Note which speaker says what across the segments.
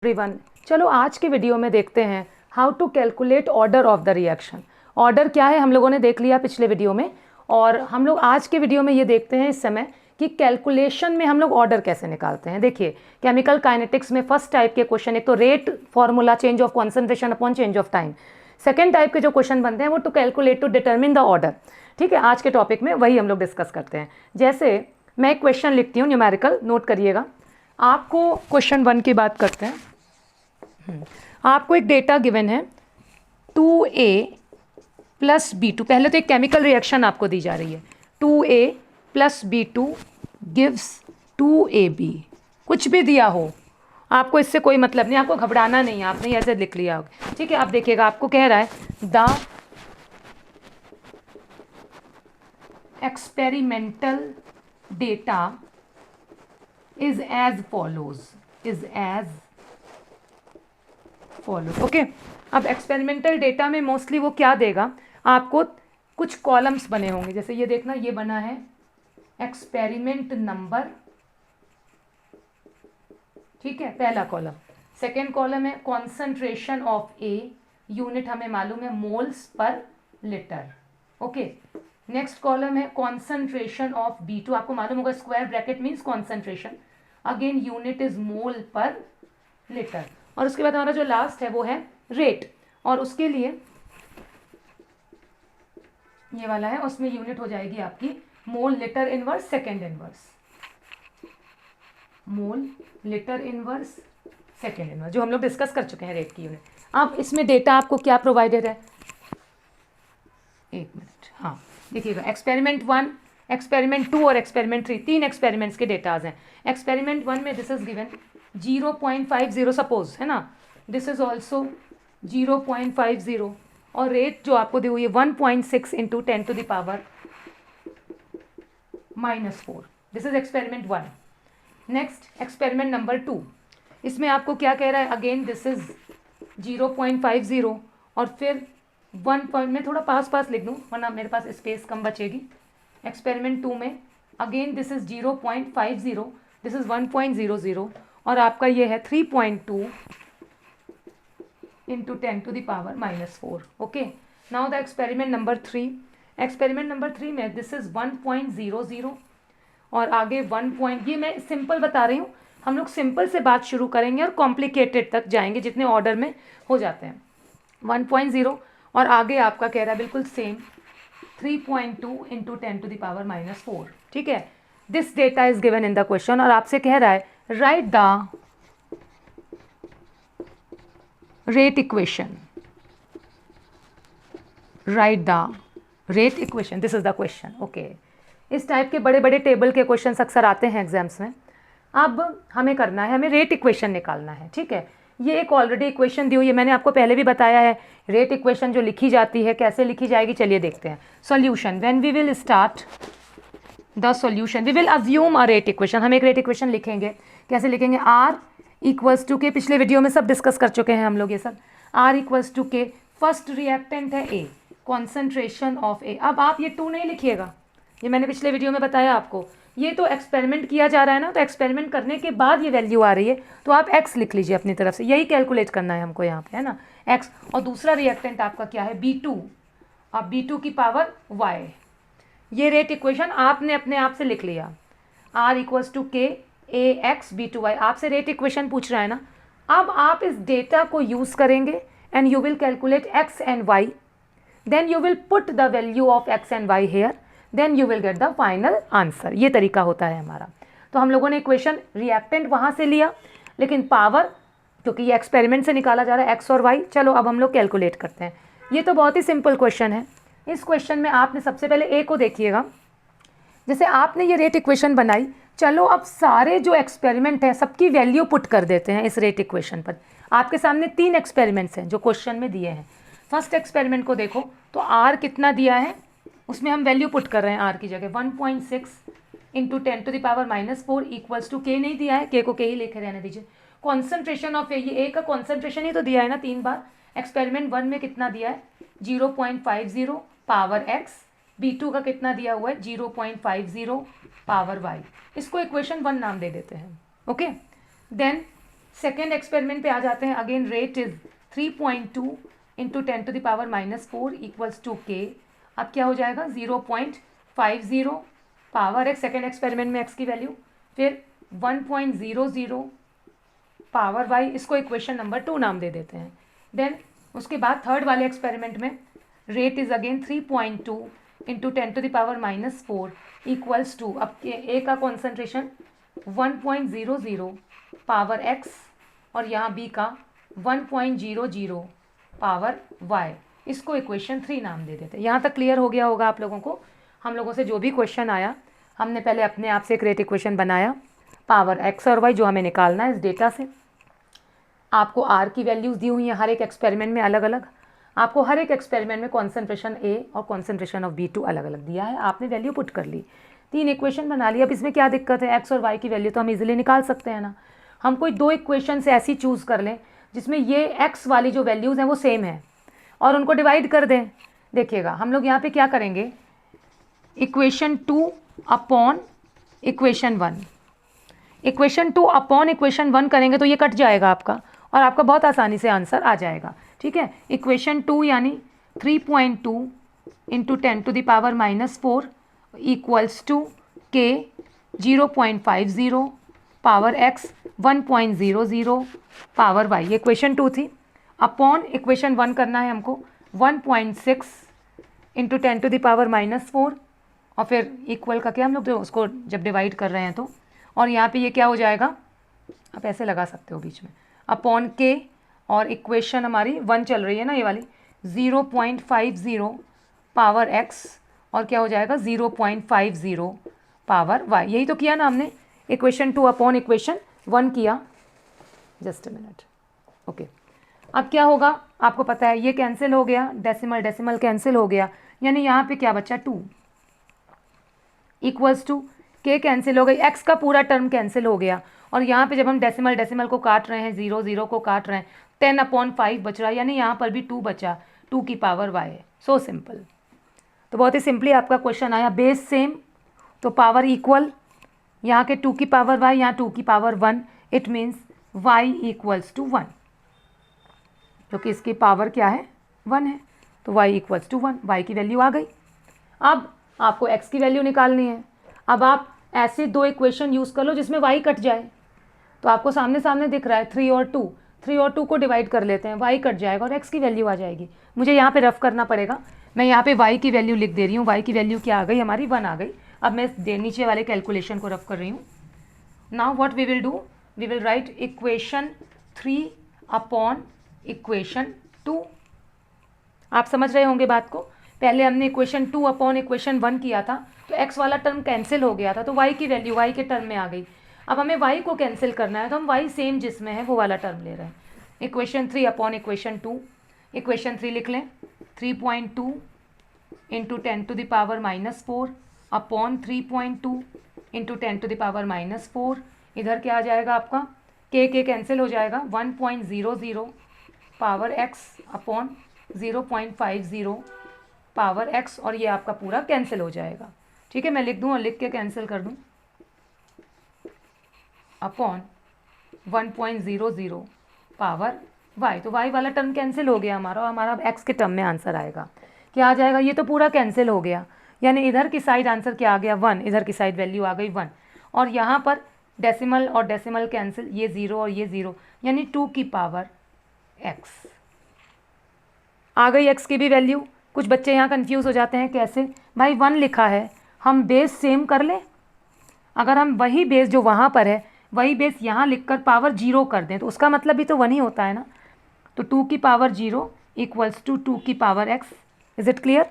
Speaker 1: Everyone, चलो आज के वीडियो में देखते हैं how to calculate order of the reaction. Order क्या है हम लोगों ने देख लिया पिछले वीडियो में, और हम लोग आज के वीडियो में ये देखते हैं इस समय कि कैलकुलेशन में हम लोग ऑर्डर कैसे निकालते हैं। देखिए, केमिकल काइनेटिक्स में फर्स्ट टाइप के क्वेश्चन, एक तो rate formula, change of concentration upon change of time. Second type के जो क्वेश्चन बनते हैं वो to calculate to determine the order. ठीक है, आज के टॉपिक में वही हम लोग डिस्कस करते हैं। जैसे मैं एक क्वेश्चन लिखती हूँ, न्यूमेरिकल, नोट करिएगा। आपको क्वेश्चन 1 की बात करते हैं। आपको एक डेटा गिवन है 2A प्लस B2। पहले तो एक केमिकल रिएक्शन आपको दी जा रही है, 2A plus B2 gives 2AB। कुछ भी दिया हो आपको इससे कोई मतलब नहीं, आपको घबराना नहीं है, आपने ऐसे लिख लिया होगा। ठीक है, आप देखिएगा, आपको कह रहा है the experimental data is as follows, okay. अब एक्सपेरिमेंटल डेटा में मोस्टली वो क्या देगा आपको, कुछ कॉलम्स बने होंगे। जैसे ये देखना, ये बना है एक्सपेरिमेंट नंबर, ठीक है, पहला कॉलम। सेकेंड कॉलम है कॉन्सेंट्रेशन ऑफ ए, यूनिट हमें मालूम है moles per litre, okay. Next column है कॉन्सेंट्रेशन ऑफ B2, आपको मालूम होगा square bracket means concentration, again unit is mole per litre. और उसके बाद हमारा जो लास्ट है वो है रेट, और उसके लिए ये वाला है, उसमें यूनिट हो जाएगी आपकी मोल लीटर इनवर्स सेकेंड इनवर्स, मोल लीटर इनवर्स सेकेंड इनवर्स, जो हम लोग डिस्कस कर चुके हैं रेट की यूनिट। अब इसमें डेटा आपको क्या प्रोवाइडेड है, एक मिनट, हाँ देखिएगा, एक्सपेरिमेंट 1, एक्सपेरिमेंट 2 और एक्सपेरिमेंट 3, 3 एक्सपेरिमेंट्स के डेटाज हैं। एक्सपेरिमेंट 1 में दिस इज गिवन 0.50 सपोज, है ना, दिस इज ऑल्सो 0.50, और रेट जो आपको दी हुई है 1.6 into 10 to the power -4। This is experiment 1। Next experiment number 2, इसमें आपको क्या कह रहा है, अगेन दिस इज 0.50, और फिर 1 में थोड़ा पास लिख दूँ वरना मेरे पास स्पेस कम बचेगी। एक्सपेरिमेंट 2 में again this is 0.50, this is 1.00, और आपका ये है 3.2 into 10 to the power -4, okay. Now the experiment number 3, experiment number 3 में दिस इज 1.00, और आगे 1 ये मैं सिंपल बता रही हूँ, हम लोग सिंपल से बात शुरू करेंगे और कॉम्प्लिकेटेड तक जाएंगे जितने ऑर्डर में हो जाते हैं। 1.0, और आगे आपका कह रहा है बिल्कुल same 3.2 into 10 to the power -4, ठीक है। This data is given in the question, और आपसे कह रहा है write the rate equation, write the rate equation, this is the question, okay. इस टाइप के बड़े बड़े टेबल के क्वेश्चन अक्सर आते हैं एग्जाम्स में। अब हमें करना है, हमें रेट इक्वेशन निकालना है, ठीक है। ये एक ऑलरेडी इक्वेशन दी हुई है, मैंने आपको पहले भी बताया है रेट इक्वेशन जो लिखी जाती है कैसे लिखी जाएगी, चलिए देखते हैं। Solution, when we will start the solution we will assume a rate equation, हम एक रेट इक्वेशन लिखेंगे। कैसे लिखेंगे, R इक्वल्स टू के, पिछले वीडियो में सब डिस्कस कर चुके हैं हम लोग ये सब। R equals to K, first reactant है A, कॉन्सेंट्रेशन ऑफ A। अब आप ये 2 नहीं लिखिएगा, ये मैंने पिछले वीडियो में बताया आपको, ये तो एक्सपेरिमेंट किया जा रहा है ना, तो एक्सपेरिमेंट करने के बाद ये वैल्यू आ रही है, तो आप x लिख लीजिए अपनी तरफ से, यही कैलकुलेट करना है हमको यहाँ पे, है ना, x। और दूसरा रिएक्टेंट आपका क्या है, B2, अब B2 की पावर y। ये रेट इक्वेशन आपने अपने आप से लिख लिया, R इक्वल्स टू के AX B2Y, आपसे रेट इक्वेशन पूछ रहा है ना। अब आप इस डेटा को यूज़ करेंगे and you will calculate x and y, then you will put the value of x and y here, then you will get the final answer. ये तरीका होता है हमारा। तो हम लोगों ने इक्वेशन रिएक्टेंट वहाँ से लिया, लेकिन पावर क्योंकि ये एक्सपेरिमेंट से निकाला जा रहा है x और y। चलो अब हम लोग कैलकुलेट करते हैं। ये तो बहुत ही सिंपल क्वेश्चन है। इस क्वेश्चन में आपने सबसे पहले a को देखिएगा, जैसे आपने ये रेट इक्वेशन बनाई, चलो अब सारे जो एक्सपेरिमेंट हैं सबकी वैल्यू पुट कर देते हैं इस रेट इक्वेशन पर। आपके सामने 3 एक्सपेरिमेंट्स हैं जो क्वेश्चन में दिए हैं। फर्स्ट एक्सपेरिमेंट को देखो तो R कितना दिया है, उसमें हम वैल्यू पुट कर रहे हैं R की जगह 1.6 into 10 to the power -4 equals to K नहीं दिया है, के को के ही लेके रहने दीजिए। कॉन्सेंट्रेशन ऑफ ये A का कॉन्सेंट्रेशन ही तो दिया है ना 3 बार। एक्सपेरिमेंट 1 में कितना दिया है 0.50 पावर x, B2 का कितना दिया हुआ है 0.50 पावर y। इसको इक्वेशन 1 नाम दे देते हैं, ओके। देन सेकेंड एक्सपेरिमेंट पे आ जाते हैं। Again rate is 3.2 into 10⁻⁻⁴ equals to K. अब क्या हो जाएगा 0.50 पावर एक्स, सेकेंड एक्सपेरिमेंट में एक्स की वैल्यू, फिर 1.00 पावर वाई, इसको इक्वेशन नंबर 2 नाम दे देते हैं। देन उसके बाद थर्ड वाले एक्सपेरिमेंट में rate is again 3.2 into 10⁻⁻⁴ equals to, अब ए का कॉन्सेंट्रेशन 1.00 पावर एक्स और यहाँ बी का 1.00 पावर वाई, इसको इक्वेशन 3 नाम दे देते हैं। यहाँ तक क्लियर हो गया होगा आप लोगों को। हम लोगों से जो भी क्वेश्चन आया, हमने पहले अपने आप से एक रेट इक्वेशन बनाया, पावर एक्स और वाई जो हमें निकालना है इस डेटा से। आपको आर की वैल्यूज़ दी हुई हैं हर एक एक्सपेरिमेंट में अलग अलग। आपको हर एक एक्सपेरिमेंट में कॉन्सेंट्रेशन ए और कॉन्सेंट्रेशन ऑफ B2 अलग अलग दिया है। आपने वैल्यू पुट कर ली, 3 इक्वेशन बना ली। अब इसमें क्या दिक्कत है, एक्स और वाई की वैल्यू तो हम इजीली निकाल सकते हैं ना। हम कोई 2 इक्वेशन से ऐसी चूज़ कर लें जिसमें ये एक्स वाली जो वैल्यूज़ हैं वो सेम है और उनको डिवाइड कर दें। देखिएगा हम लोग यहाँ पे क्या करेंगे, equation 2 upon equation 1, equation 2 upon equation 1 करेंगे तो ये कट जाएगा आपका और आपका बहुत आसानी से आंसर आ जाएगा। ठीक है, इक्वेशन 2 यानी 3.2 इंटू 10⁻⁻⁴ इक्वल्स टू के 0.50 पावर एक्स 1.00 पावर वाई, ये इक्वेशन 2 थी। अपॉन इक्वेशन 1 करना है हमको 1.6 इंटू 10⁻⁻⁴ और फिर इक्वल का क्या हम लोग उसको जब डिवाइड कर रहे हैं तो, और यहाँ पे ये क्या हो जाएगा, आप ऐसे लगा सकते हो बीच में, अपॉन के, और इक्वेशन हमारी 1 चल रही है ना ये वाली, 0.50 पावर एक्स और क्या हो जाएगा 0.50 पावर वाई। यही तो किया ना हमने, इक्वेशन 2 अपॉन इक्वेशन 1 किया। Just a minute, okay. अब क्या होगा आपको पता है, ये कैंसिल हो गया, डेसिमल डेसिमल कैंसिल हो गया, यानी यहाँ पे क्या बचा 2 इक्वल्स टू के कैंसिल हो गई, एक्स का पूरा टर्म कैंसिल हो गया, और यहाँ पे जब हम डेसिमल डेसिमल को काट रहे हैं, 0 0 को काट रहे हैं, 10/5 बच रहा है, यानी यहाँ पर भी 2 बचा, 2 की पावर वाई है। So simple. तो बहुत ही सिंपली आपका क्वेश्चन आया, बेस सेम तो पावर इक्वल, यहाँ के 2 की पावर वाई, यहाँ 2 की power 1, it means Y equals to 1, क्योंकि इसकी पावर क्या है 1 है, तो y इक्वल्स टू 1, वाई की वैल्यू आ गई। अब आपको x की वैल्यू निकालनी है। अब आप ऐसे 2 इक्वेशन यूज़ कर लो जिसमें y कट जाए, तो आपको सामने सामने दिख रहा है 3 और 2, 3 और 2 को डिवाइड कर लेते हैं, y कट जाएगा और x की वैल्यू आ जाएगी। मुझे यहाँ पे रफ करना पड़ेगा, मैं यहाँ पे y की वैल्यू लिख दे रही हूँ, y की वैल्यू क्या आ गई हमारी 1 आ गई। अब मैं नीचे वाले कैलकुलेशन को रफ कर रही हूँ। Now what we will do, we will write equation 3 upon equation 2। आप समझ रहे होंगे बात को। पहले हमने इक्वेशन 2 अपॉन इक्वेशन 1 किया था, तो x वाला टर्म कैंसिल हो गया था, तो y की वैल्यू y के टर्म में आ गई। अब हमें y को कैंसिल करना है, तो हम y सेम जिसमें है वो वाला टर्म ले रहे हैं। इक्वेशन 3 अपॉन इक्वेशन 2, इक्वेशन 3 लिख लें, 3.2 इंटू 10⁻⁻⁴ अपॉन 3.2 इंटू 10⁻⁻⁴, इधर क्या आ जाएगा आपका, के कैंसिल हो जाएगा, 1.00 power x upon 0.50 power x, और ये आपका पूरा कैंसिल हो जाएगा। ठीक है, मैं लिख दूँ और लिख के कैंसिल कर दूँ, अपॉन 1.00 पावर y, तो y वाला टर्म कैंसिल हो गया हमारा, और हमारा x के टर्म में आंसर आएगा। क्या आ जाएगा, ये तो पूरा कैंसिल हो गया, यानी इधर की साइड आंसर क्या आ गया 1, इधर की साइड वैल्यू आ गई 1, और यहाँ पर डेसिमल और डेसिमल कैंसिल, ये 0 और ये 0, यानी 2 की पावर x आ गई। x की भी वैल्यू, कुछ बच्चे यहाँ कंफ्यूज हो जाते हैं, कैसे भाई 1 लिखा है, हम बेस सेम कर लें, अगर हम वही बेस जो वहाँ पर है वही बेस यहाँ लिखकर पावर 0 कर दें तो उसका मतलब भी तो 1 ही होता है ना। तो 2 की पावर 0 इक्वल्स टू 2 की power x। Is it clear.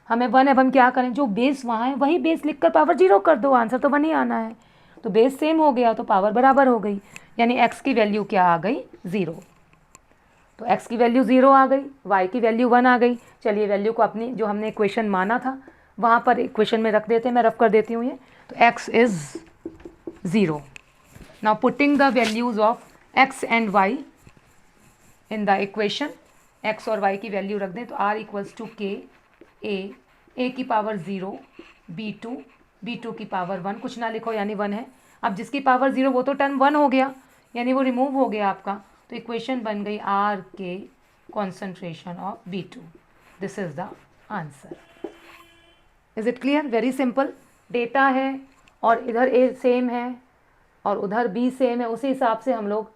Speaker 1: हमें 1, अब हम क्या करें, जो बेस वहाँ है वही बेस लिखकर पावर 0 कर दो, आंसर तो 1 ही आना है। तो बेस सेम हो गया तो पावर बराबर हो गई, यानी x की वैल्यू क्या आ गई 0। तो x की वैल्यू 0 आ गई, y की वैल्यू 1 आ गई। चलिए वैल्यू को अपनी जो हमने इक्वेशन माना था वहाँ पर इक्वेशन में रख देते हैं, मैं रफ कर देती हूँ ये। तो x is 0। Now putting the values of x and y in the equation, x और y की वैल्यू रख दें, तो r equals to k, a की पावर 0, b2 की पावर 1, कुछ ना लिखो यानी 1 है। अब जिसकी पावर 0 वो तो टर्म 1 हो गया, यानी वो रिमूव हो गया आपका, तो इक्वेशन बन गई आर के concentration of B2। This is the answer. Is it clear? Very simple. Data है और इधर ए सेम है और उधर बी सेम है, उसी हिसाब से हम लोग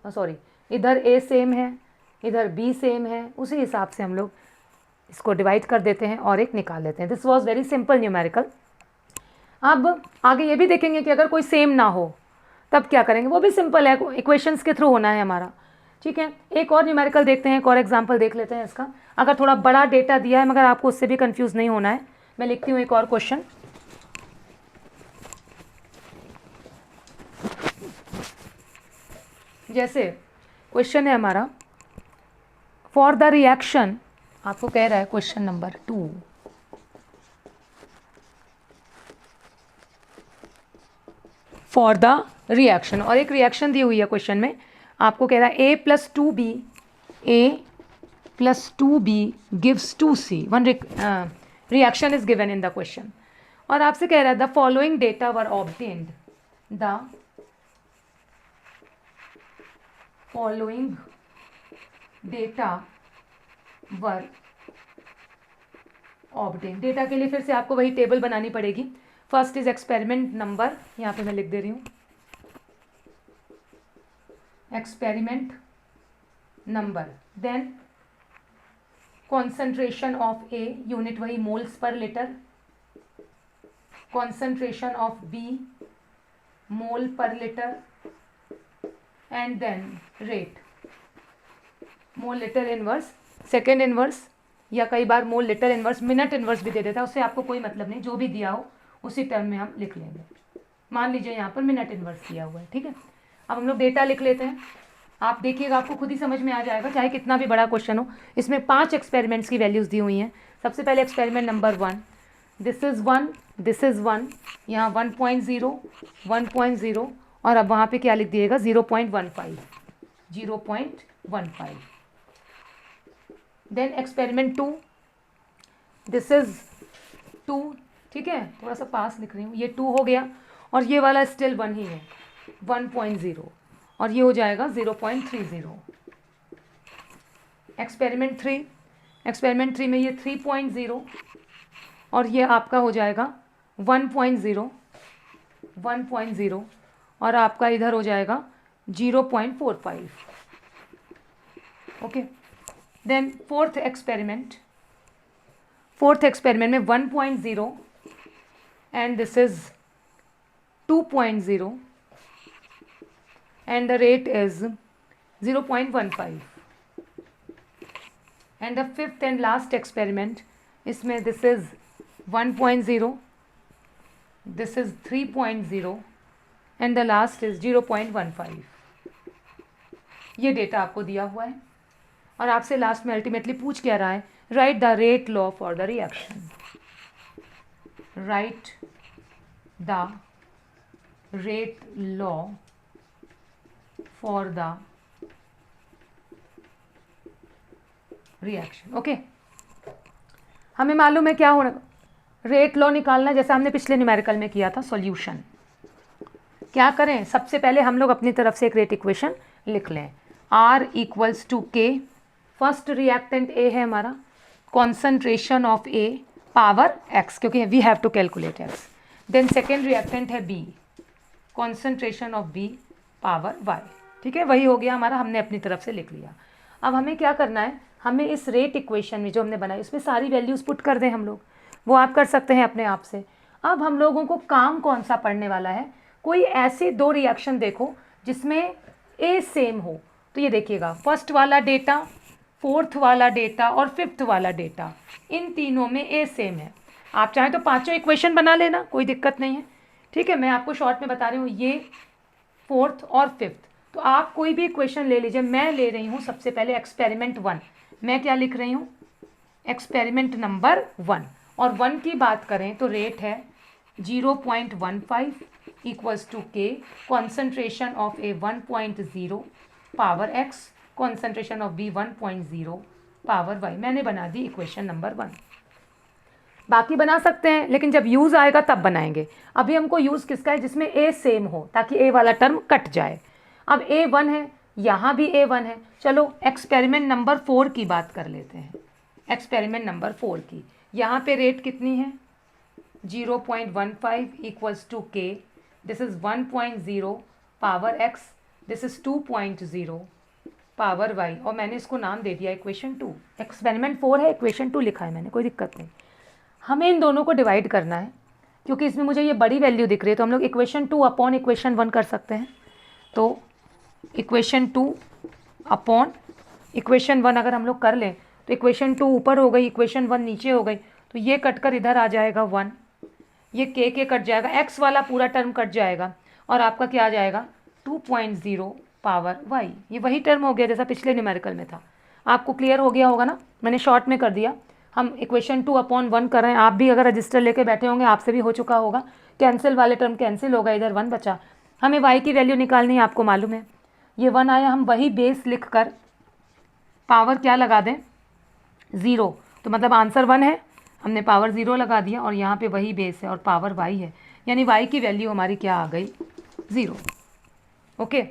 Speaker 1: इधर ए सेम है, इधर बी सेम है, उसी हिसाब से हम लोग इसको डिवाइड कर देते हैं और एक निकाल लेते हैं। This was very simple numerical. अब आगे ये भी देखेंगे कि अगर कोई सेम ना हो तब क्या करेंगे, वो भी सिंपल है, इक्वेशंस के थ्रू होना है हमारा। ठीक है, एक और न्यूमेरिकल देखते हैं, एक और एग्जाम्पल देख लेते हैं इसका। अगर थोड़ा बड़ा डेटा दिया है मगर आपको उससे भी कंफ्यूज नहीं होना है, मैं लिखती हूँ एक और क्वेश्चन। जैसे क्वेश्चन है हमारा, फॉर द रिएक्शन, आपको कह रहा है question number 2, for the reaction, और एक रिएक्शन दी हुई है क्वेश्चन में, आपको कह रहा है A plus 2B gives 2C, one reaction is given in the question, और आपसे कह रहा है the following data were obtained, the following data were obtained. Data के लिए फिर से आपको वही टेबल बनानी पड़ेगी। फर्स्ट इज एक्सपेरिमेंट नंबर, यहाँ पे मैं लिख दे रही हूँ experiment number, then concentration of A, unit वही moles per litre, concentration of B mole per litre, and then rate, mole litre inverse, second inverse, या कई बार mole litre inverse, minute inverse भी दे देता है, उससे आपको कोई मतलब नहीं, जो भी दिया हो उसी टर्म में हम लिख लेंगे। मान लीजिए यहाँ पर मिनट इनवर्स दिया हुआ है। ठीक है, अब हम लोग डेटा लिख लेते हैं। आप देखिएगा, आपको खुद ही समझ में आ जाएगा, चाहे कितना भी बड़ा क्वेश्चन हो। इसमें 5 एक्सपेरिमेंट्स की वैल्यूज़ दी हुई हैं। सबसे पहले experiment number 1, this is 1, this is 1, यहाँ 1.0, 1.0, और अब वहाँ पे क्या लिख दिएगा 0.15, 0.15। देन एक्सपेरिमेंट 2, दिस इज़ 2, ठीक है, थोड़ा सा पास लिख रही हूँ, ये 2 हो गया, और ये वाला स्टिल 1 ही है, 1.0, और ये हो जाएगा 0.30। एक्सपेरिमेंट 3, एक्सपेरिमेंट 3 में ये 3.0, और ये आपका हो जाएगा 1.0, 1.0, और आपका इधर हो जाएगा 0.45। ओके, देन फोर्थ एक्सपेरिमेंट में 1.0 and this is 2.0 and the rate is 0.15, and the fifth and last experiment, इसमें this is 1.0, this is 3.0 and the last is 0.15। ये डेटा आपको दिया हुआ है, और आपसे लास्ट में अल्टीमेटली पूछ क्या रहा है, write the rate law for the reaction, right the rate law for the reaction. Okay, हमें मालूम है क्या होना, रेट लॉ निकालना, जैसा हमने पिछले न्यूमेरिकल में किया था। सॉल्यूशन क्या करें, सबसे पहले हम लोग अपनी तरफ से एक रेट इक्वेशन लिख लें, R equals to K, first reactant A है हमारा, concentration of A power X, क्योंकि we have to calculate X, then second reactant है B, concentration of B power Y। ठीक है, वही हो गया हमारा, हमने अपनी तरफ से लिख लिया। अब हमें क्या करना है, हमें इस रेट इक्वेशन में जो हमने बनाई उसमें सारी वैल्यूज़ पुट कर दें हम लोग, वो आप कर सकते हैं अपने आप से। अब हम लोगों को काम कौन सा पढ़ने वाला है, कोई ऐसे 2 रिएक्शन देखो जिसमें A सेम हो। तो ये देखिएगा, फर्स्ट वाला डेटा, फोर्थ वाला डेटा और फिफ्थ वाला डेटा, इन तीनों में A सेम है। आप चाहें तो 5 इक्वेशन बना लेना, कोई दिक्कत नहीं है। ठीक है, मैं आपको शॉर्ट में बता रही हूँ, ये फोर्थ और फिफ्थ, तो आप कोई भी इक्वेशन ले लीजिए। मैं ले रही हूँ सबसे पहले एक्सपेरिमेंट 1, मैं क्या लिख रही हूँ, एक्सपेरिमेंट नंबर 1, और 1 की बात करें तो रेट है 0.15 इक्वल्स टू के, concentration of A 1.0 power x, concentration of b 1.0 power y। मैंने बना दी इक्वेशन नंबर 1। बाकी बना सकते हैं, लेकिन जब यूज़ आएगा तब बनाएंगे। अभी हमको यूज़ किसका है, जिसमें a सेम हो, ताकि a वाला टर्म कट जाए। अब A1 है, यहाँ भी A1 है। चलो एक्सपेरिमेंट नंबर 4 की बात कर लेते हैं। एक्सपेरिमेंट नंबर 4 की, यहाँ पे रेट कितनी है 0.15 इक्वल्स टू के, this is 1.0 power x, this is 2.0 power y, और मैंने इसको नाम दे दिया इक्वेशन 2। एक्सपेरिमेंट 4 है, इक्वेशन 2 लिखा है मैंने, कोई दिक्कत नहीं। हमें इन दोनों को डिवाइड करना है, क्योंकि इसमें मुझे ये बड़ी वैल्यू दिख रही है, तो हम लोग इक्वेशन 2 अपॉन इक्वेशन 1 कर सकते हैं। तो इक्वेशन 2 अपॉन इक्वेशन 1 अगर हम लोग कर लें तो इक्वेशन 2 ऊपर हो गई, इक्वेशन 1 नीचे हो गई, तो ये कट कर इधर आ जाएगा 1, ये के कट जाएगा, x वाला पूरा टर्म कट जाएगा, और आपका क्या आ जाएगा 2.0 पावर y। ये वही टर्म हो गया जैसा पिछले न्यूमेरिकल में था। आपको क्लियर हो गया होगा ना, मैंने शॉर्ट में कर दिया। हम इक्वेशन 2 अपॉन 1 कर रहे हैं, आप भी अगर रजिस्टर लेके बैठे होंगे आपसे भी हो चुका होगा। कैंसिल वाले टर्म कैंसिल होगा, इधर 1 बचा। हमें y की वैल्यू निकालनी है, आपको मालूम है ये 1 आया, हम वही बेस लिख कर पावर क्या लगा दें 0, तो मतलब आंसर 1 है, हमने पावर 0 लगा दिया, और यहाँ पे वही बेस है और पावर y है, यानी y की वैल्यू हमारी क्या आ गई 0। ओके,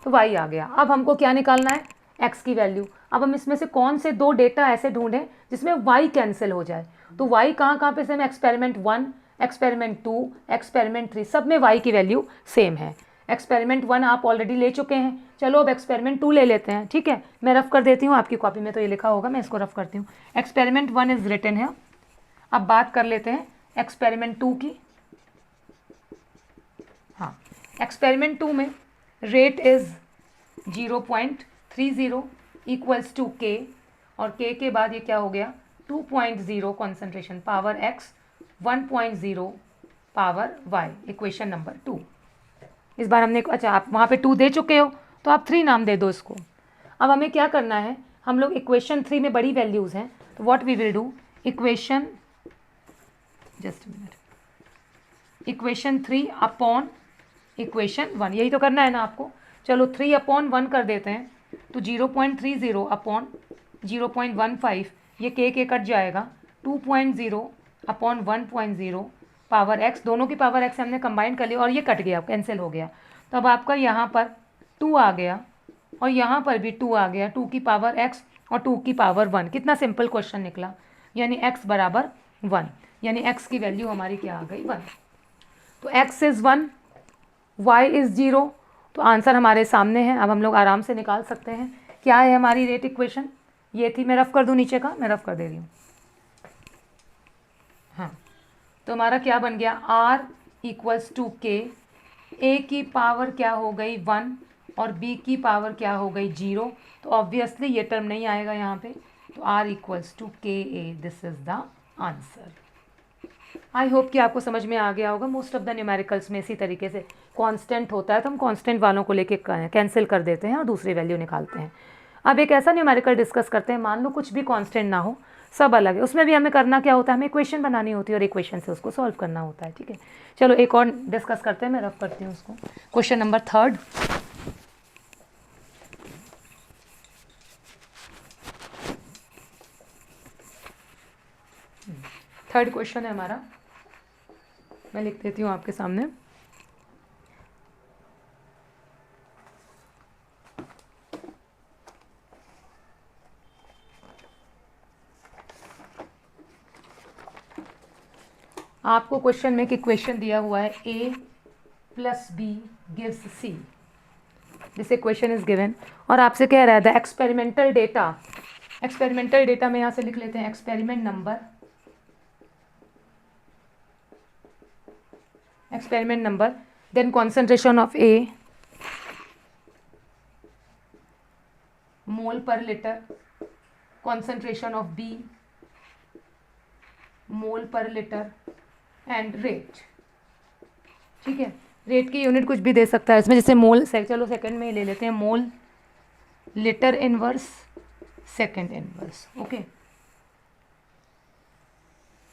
Speaker 1: तो y आ गया। अब हमको क्या निकालना है x की वैल्यू। अब हम इसमें से कौन से 2 डेटा ऐसे ढूंढें जिसमें y कैंसिल हो जाए। तो y कहाँ पे सेम, एक्सपेरिमेंट 1, एक्सपेरिमेंट 2, एक्सपेरिमेंट 3, सब में y की वैल्यू सेम है। एक्सपेरिमेंट 1 आप ऑलरेडी ले चुके हैं, चलो अब एक्सपेरिमेंट 2 ले लेते हैं। ठीक है, मैं रफ कर देती हूँ, आपकी कॉपी में तो ये लिखा होगा, मैं इसको रफ करती हूँ। एक्सपेरिमेंट 1 इज रिटन है। अब बात कर लेते हैं एक्सपेरिमेंट 2 की। हाँ, एक्सपेरिमेंट 2 में रेट इज़ 0.30 इक्वल्स टू के, और के के बाद ये क्या हो गया 2.0 concentration power x, 1.0 power y, equation number 2। इस बार हमने, अच्छा आप वहाँ पे 2 दे चुके हो तो आप 3 नाम दे दो इसको। अब हमें क्या करना है, हम लोग इक्वेशन 3 में बड़ी वैल्यूज़ हैं, तो what we will do, equation, just minute, equation 3 upon equation 1, यही तो करना है ना आपको। चलो 3 अपॉन 1 कर देते हैं, तो 0.30 अपॉन 0.15, ये के कट जाएगा, 2.0 अपॉन 1.0 पावर x, दोनों की पावर x हमने कंबाइन कर लिया और ये कट गया, कैंसिल हो गया। तो अब आपका यहाँ पर 2 आ गया और यहाँ पर भी 2 आ गया, 2 की पावर x और 2 की पावर 1। कितना सिंपल क्वेश्चन निकला, यानी x बराबर 1, यानी x की वैल्यू हमारी क्या आ गई 1। तो x इज़ 1, y इज़ 0, तो आंसर हमारे सामने है। अब हम लोग आराम से निकाल सकते हैं क्या है हमारी रेट इक्वेशन। ये थी, मैं रफ कर दूँ नीचे का, मैं रफ कर दे रही हूँ। हाँ, तो हमारा क्या बन गया, r इक्वल्स टू के, a की पावर क्या हो गई 1 और b की पावर क्या हो गई 0, तो ऑब्वियसली ये टर्म नहीं आएगा यहाँ पे, तो r equals to K A, this is the answer. I hope कि आपको समझ में आ गया होगा। मोस्ट ऑफ द न्यूमेरिकल्स में इसी तरीके से कांस्टेंट होता है तो हम कांस्टेंट वालों को लेके कैंसिल कर देते हैं और दूसरी वैल्यू निकालते हैं। अब एक ऐसा न्यूमेरिकल डिस्कस करते हैं, मान लो कुछ भी कांस्टेंट ना हो, सब अलग है, उसमें भी हमें करना क्या होता है, हमें इक्वेशन बनानी होती है और इक्वेशन से उसको सॉल्व करना होता है। ठीक है, चलो एक और डिस्कस करते हैं, मैं रफ करती हूँ उसको। क्वेश्चन नंबर 3, थर्ड क्वेश्चन है हमारा, मैं लिख देती हूँ आपके सामने। आपको क्वेश्चन में एक इक्वेशन दिया हुआ है a + b gives c, this equation is given, और आपसे कह रहा है the experimental data, experimental data में यहाँ से लिख लेते हैं experiment number, then concentration of A mole per litre, concentration of B mole per litre and rate. ठीक है, रेट की यूनिट कुछ भी दे सकता है इसमें, जैसे मोल चलो सेकंड में ही ले लेते हैं, मोल litre inverse second inverse. Okay,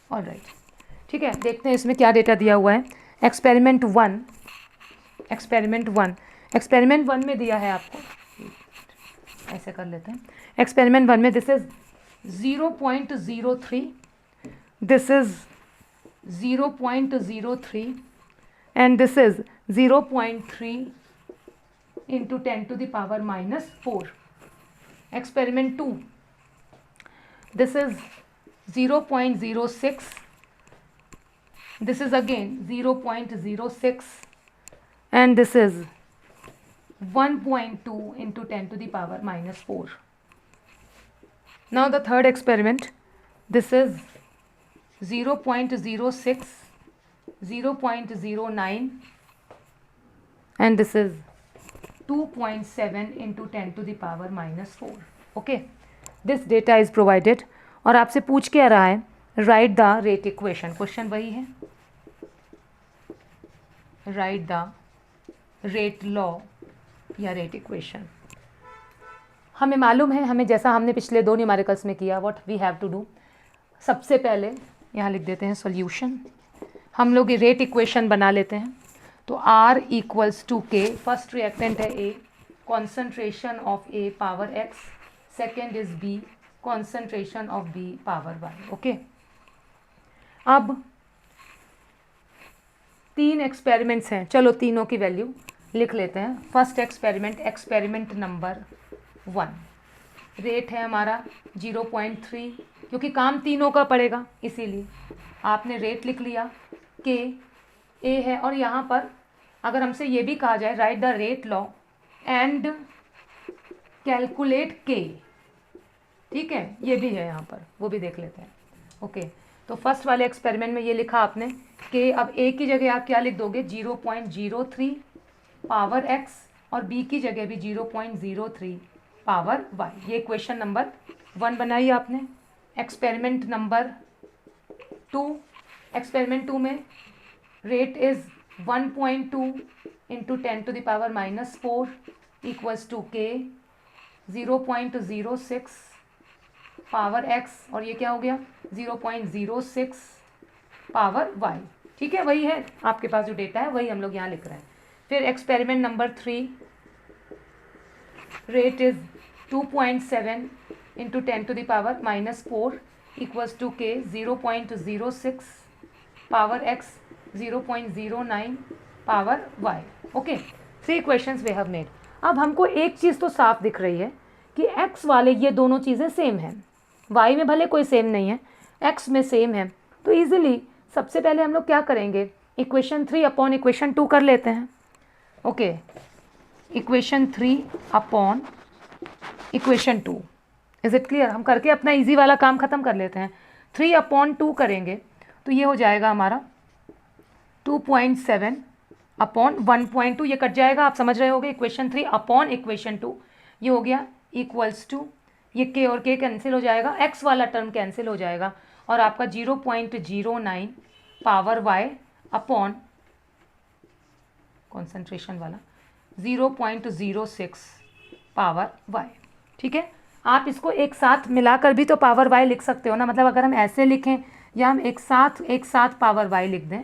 Speaker 1: alright, ठीक है, देखते हैं इसमें क्या डेटा दिया हुआ है। एक्सपेरिमेंट 1 में दिया है आपको, ऐसे कर लेते हैं। एक्सपेरिमेंट 1 में this is 0.03, this is 0.03 and this is 0.3 into 10 to the power minus 4. Experiment 2. This is 0.06. This is again 0.06, and this is 1.2 into 10 to the power minus 4. Now the third experiment, this is 0.06, 0.09, and this is 2.7 into 10 to the power minus 4. Okay, this data is provided. और आपसे पूछ क्या रहा है, write the rate equation. Question वही है, write the rate law या rate equation. हमें मालूम है, हमें जैसा हमने पिछले 2 न्यूमेरिकल्स में किया, what we have to do. सबसे पहले यहाँ लिख देते हैं सॉल्यूशन. हम लोग ये रेट इक्वेशन बना लेते हैं. तो R equals to K, first reactant है A, concentration of A power X, second is B, concentration of B power Y. Okay, अब 3 एक्सपेरिमेंट्स हैं, चलो तीनों की वैल्यू लिख लेते हैं. First experiment, experiment number 1, rate है हमारा 0.3, क्योंकि काम तीनों का पड़ेगा इसीलिए आपने रेट लिख लिया. के ए है, और यहाँ पर अगर हमसे ये भी कहा जाए right the rate law and calculate के, ठीक है, ये भी है यहाँ पर, वो भी देख लेते हैं. ओके, तो फर्स्ट वाले एक्सपेरिमेंट में ये लिखा आपने कि अब ए की जगह आप क्या लिख दोगे, 0.03 पावर एक्स, और बी की जगह भी 0.03 पावर वाई. ये क्वेश्चन नंबर 1 बनाई आपने. एक्सपेरिमेंट नंबर 2, एक्सपेरिमेंट 2 में rate is 1.2 into 10 to the power minus 4 equals to K, 0.06 power x, और ये क्या हो गया 0.06 पावर y. ठीक है, वही है आपके पास जो डेटा है, वही हम लोग यहाँ लिख रहे हैं. फिर experiment number 3, rate is 2.7 into 10 to the power minus 4 equals to K, 0.06 power x, 0.09 power y. Okay, 3 questions we have made. अब हमको एक चीज़ तो साफ दिख रही है कि x वाले ये दोनों चीज़ें सेम हैं, y में भले कोई सेम नहीं है, x में सेम है. तो इजीली सबसे पहले हम लोग क्या करेंगे, इक्वेशन 3 अपॉन इक्वेशन 2 कर लेते हैं. Okay, equation 3 upon equation 2. Is it clear? हम करके अपना इजी वाला काम ख़त्म कर लेते हैं. 3 अपॉन 2 करेंगे तो ये हो जाएगा हमारा 2.7 अपॉन 1.2, ये कट जाएगा, आप समझ रहे होगे. इक्वेशन 3 अपॉन इक्वेशन 2, ये हो गया इक्वल्स टू, ये के और के कैंसिल हो जाएगा, एक्स वाला टर्म कैंसिल हो जाएगा, और आपका 0.09 पावर वाई अपॉन कॉन्सेंट्रेशन वाला 0.06 पावर वाई. ठीक है, आप इसको एक साथ मिलाकर भी तो पावर वाई लिख सकते हो ना. मतलब अगर हम ऐसे लिखें या हम एक साथ पावर वाई लिख दें,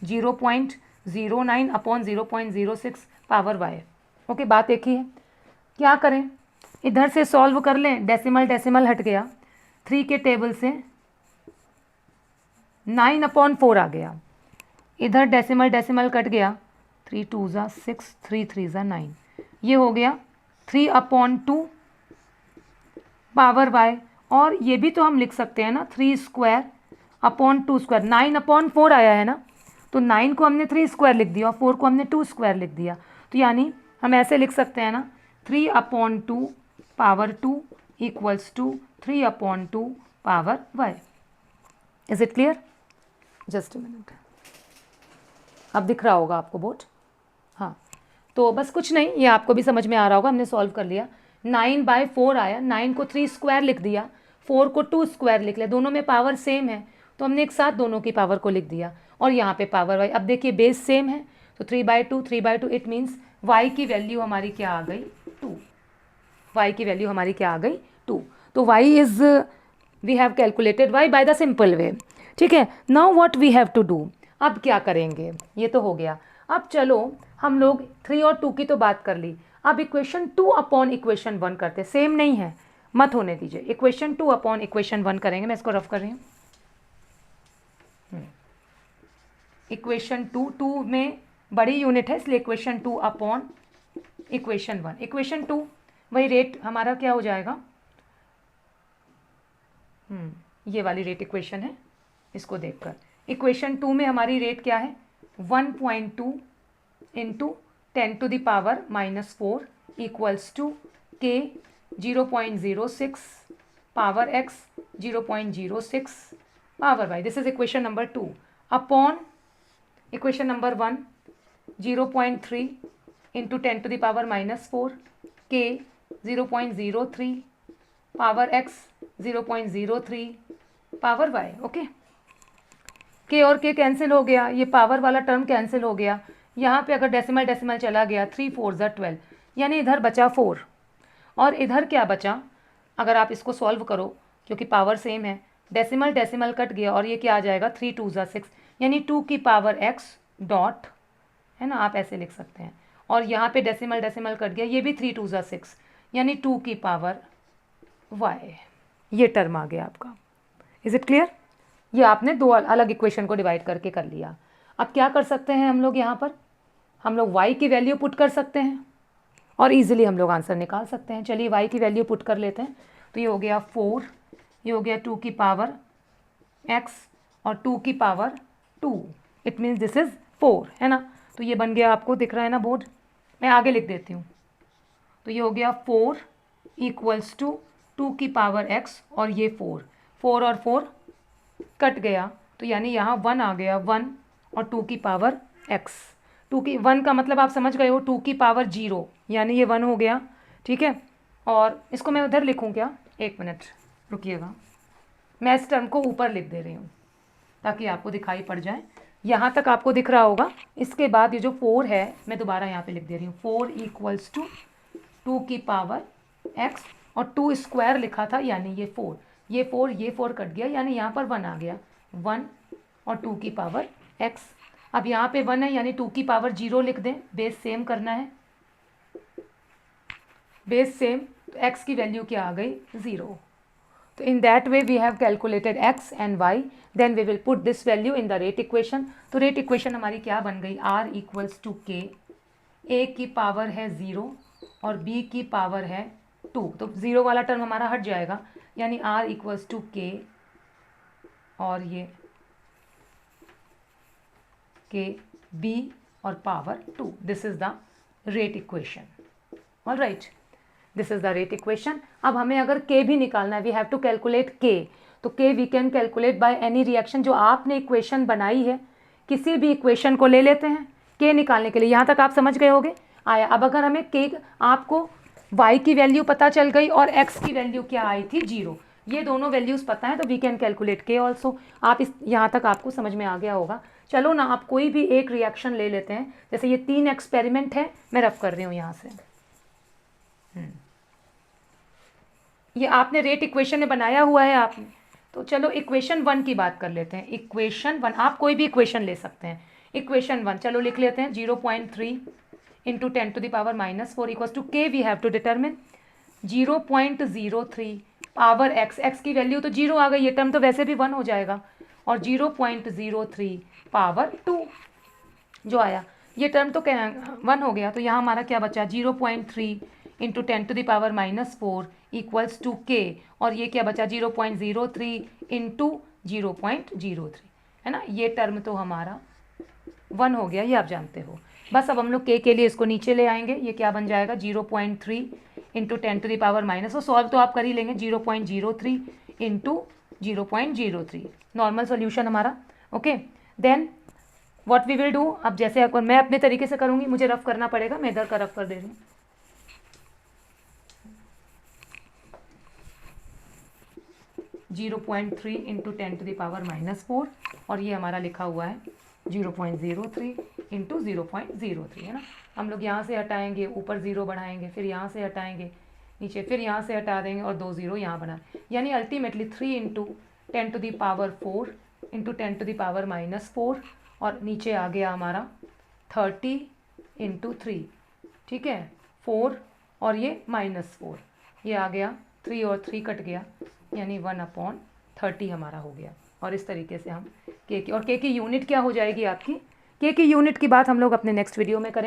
Speaker 1: 0.09 अपॉन 0.06 पावर वाई. ओके, बात एक ही है. क्या करें, इधर से सॉल्व कर लें, डेसिमल हट गया, 3 के टेबल से 9/4 आ गया, इधर डेसिमल कट गया, 3 2 ज़ा 6, 3 3 ज़ा 9, ये हो गया 3/2 पावर वाई. और ये भी तो हम लिख सकते हैं ना, 3 स्क्वायर अपॉन 2 स्क्वायर. 9/4 आया है ना, तो 9 को हमने 3 स्क्वायर लिख दिया और 4 को हमने 2 स्क्वायर लिख दिया. तो यानी हम ऐसे लिख सकते हैं ना, 3/2 power 2 equals to 3/2 power Y. Is it clear? Just a minute, अब दिख रहा होगा आपको बोर्ड. हाँ, तो बस कुछ नहीं, ये आपको भी समझ में आ रहा होगा, हमने सॉल्व कर लिया. 9/4 आया, 9 को 3 स्क्वायर लिख दिया, 4 को 2 स्क्वायर लिख लिया, दोनों में पावर सेम है तो हमने एक साथ दोनों की पावर को लिख दिया, और यहाँ पे पावर वाई. अब देखिए बेस सेम है तो 3/2, इट मीन्स y की वैल्यू हमारी क्या आ गई, 2. y की वैल्यू हमारी क्या आ गई, 2. तो y is, we have calculated y by the simple way. ठीक है, now what we have to do. अब क्या करेंगे, ये तो हो गया. अब चलो हम लोग 3 और 2 की तो बात कर ली, अब इक्वेशन 2 अपॉन इक्वेशन 1 करते. सेम नहीं है, मत होने दीजिए. इक्वेशन 2 अपॉन इक्वेशन 1 करेंगे. मैं इसको रफ कर रही हूँ. इक्वेशन 2 में बड़ी यूनिट है, इसलिए इक्वेशन 2 अपॉन इक्वेशन 1। इक्वेशन 2 वही रेट हमारा क्या हो जाएगा, ये वाली रेट इक्वेशन है, इसको देखकर इक्वेशन 2 में हमारी रेट क्या है 1.2 into 10⁻⁻4 equals to k 0.06 power x 0.06 power y। This is equation number 2 upon equation number 1 0.3 into 10⁻⁻4 k 0.03 power x 0.03 power y। Okay, K और के कैंसिल हो गया, ये पावर वाला टर्म कैंसिल हो गया। यहाँ पे अगर डेसिमल डेसिमल चला गया 3 4 12, यानी इधर बचा 4 और इधर क्या बचा, अगर आप इसको सॉल्व करो क्योंकि पावर सेम है, डेसिमल डेसिमल कट गया और ये क्या आ जाएगा 3 2 6, यानी 2 की पावर x डॉट, है ना, आप ऐसे लिख सकते हैं। और यहाँ पे डेसिमल डेसिमल कट गया, ये भी 3 2 6, यानी 2 की पावर y। ये टर्म आ गया आपका। Is it clear? ये आपने दो अलग इक्वेशन को डिवाइड करके कर लिया। अब क्या कर सकते हैं हम लोग, यहाँ पर हम लोग y की वैल्यू पुट कर सकते हैं और इजीली हम लोग आंसर निकाल सकते हैं। चलिए y की वैल्यू पुट कर लेते हैं। तो ये हो गया 4, ये हो गया 2 की पावर x और 2 की power 2, it means this is 4, है ना। तो ये बन गया, आपको दिख रहा है ना बोर्ड, मैं आगे लिख देती हूँ। तो ये हो गया 4 इक्वल्स टू 2 की पावर x और ये 4 और 4 कट गया, तो यानी यहाँ 1 आ गया, 1 और 2 की पावर x। 2 की 1 का मतलब आप समझ गए हो, 2 की पावर 0, यानी ये 1 हो गया, ठीक है। और इसको मैं उधर लिखूँ क्या, एक मिनट रुकिएगा, मैं इस टर्म को ऊपर लिख दे रही हूँ ताकि आपको दिखाई पड़ जाए। यहाँ तक आपको दिख रहा होगा। इसके बाद ये जो 4 है मैं दोबारा यहाँ पे लिख दे रही हूँ, 4 इक्वल्स टू 2 की पावर x और 2 स्क्वायर लिखा था, यानी ये 4, ये 4 कट गया, यानी यहाँ पर 1 आ गया, 1 और 2 की पावर x। अब यहाँ पे 1 है, यानी 2 की पावर 0 लिख दें, बेस सेम करना है, बेस सेम, तो x की वैल्यू क्या आ गई 0। तो in that way we have calculated x and y, then we will put this value in the rate equation। तो rate equation हमारी क्या बन गई, r equals to k, a की पावर है 0 और b की पावर है 2, तो 0 वाला टर्म हमारा हट जाएगा, यानी r इक्वल्स टू k और ये k b और power 2। This is the rate equation. Alright, this is the rate equation. अब हमें अगर k भी निकालना है, we have to calculate k। तो k we can calculate by any reaction. जो आपने इक्वेशन बनाई है, किसी भी इक्वेशन को ले लेते हैं k निकालने के लिए। यहाँ तक आप समझ गए होंगे, आया। अब अगर हमें k, आपको y की वैल्यू पता चल गई और x की वैल्यू क्या आई थी 0, ये दोनों वैल्यूज़ पता है, तो we can calculate k also. आप इस यहाँ तक आपको समझ में आ गया होगा। चलो ना, आप कोई भी एक रिएक्शन ले लेते हैं, जैसे ये 3 एक्सपेरिमेंट है, मैं रफ कर रही हूँ यहाँ से। ये आपने रेट इक्वेशन में बनाया हुआ है आपने। तो चलो इक्वेशन 1 की बात कर लेते हैं। इक्वेशन 1, आप कोई भी इक्वेशन ले सकते हैं। इक्वेशन 1 चलो लिख लेते हैं, 0.3 into 10⁻⁻4 equals to k we have to determine 0.03 power x। x की वैल्यू तो 0 आ गई, ये टर्म तो वैसे भी 1 हो जाएगा, और 0.03 पावर 2 जो आया, ये टर्म तो 1 हो गया। तो यहाँ हमारा क्या बचा, 0.3 इंटू 10⁻⁻4 इक्वल्स टू k, और ये क्या बचा 0.03 इंटू 0.03, है ना। ये टर्म तो हमारा 1 हो गया, ये आप जानते हो। बस अब हम लोग k के लिए इसको नीचे ले आएंगे, ये क्या बन जाएगा 0.3 इंटू 10⁻⁻, सॉल्व तो आप कर ही लेंगे, 0.03 इंटू 0.03, नॉर्मल सोल्यूशन हमारा। Okay, then what we will do, अब जैसे अगर मैं अपने तरीके से करूँगी, मुझे रफ करना पड़ेगा, मैं इधर का रफ कर दे रही हूँ। 0.3 इंटू 10⁻⁻4 और ये हमारा लिखा हुआ है 0.03 इंटू 0.03, है ना। हम लोग यहाँ से हटाएंगे, ऊपर 0 बढ़ाएंगे, फिर यहाँ से हटाएंगे नीचे, फिर यहाँ से हटा देंगे और 2 0 यहाँ बना, यानी अल्टीमेटली 3 इंटू 10⁻4 इंटू 10⁻⁻4 और नीचे आ गया हमारा 30 इंटू 3, ठीक है, 4 और ये -4, ये आ गया 3 और 3 कट गया, यानी 1/30 हमारा हो गया। और इस तरीके से हम k की, और k की यूनिट क्या हो जाएगी आपकी, k की यूनिट की बात हम लोग अपने नेक्स्ट वीडियो में करें।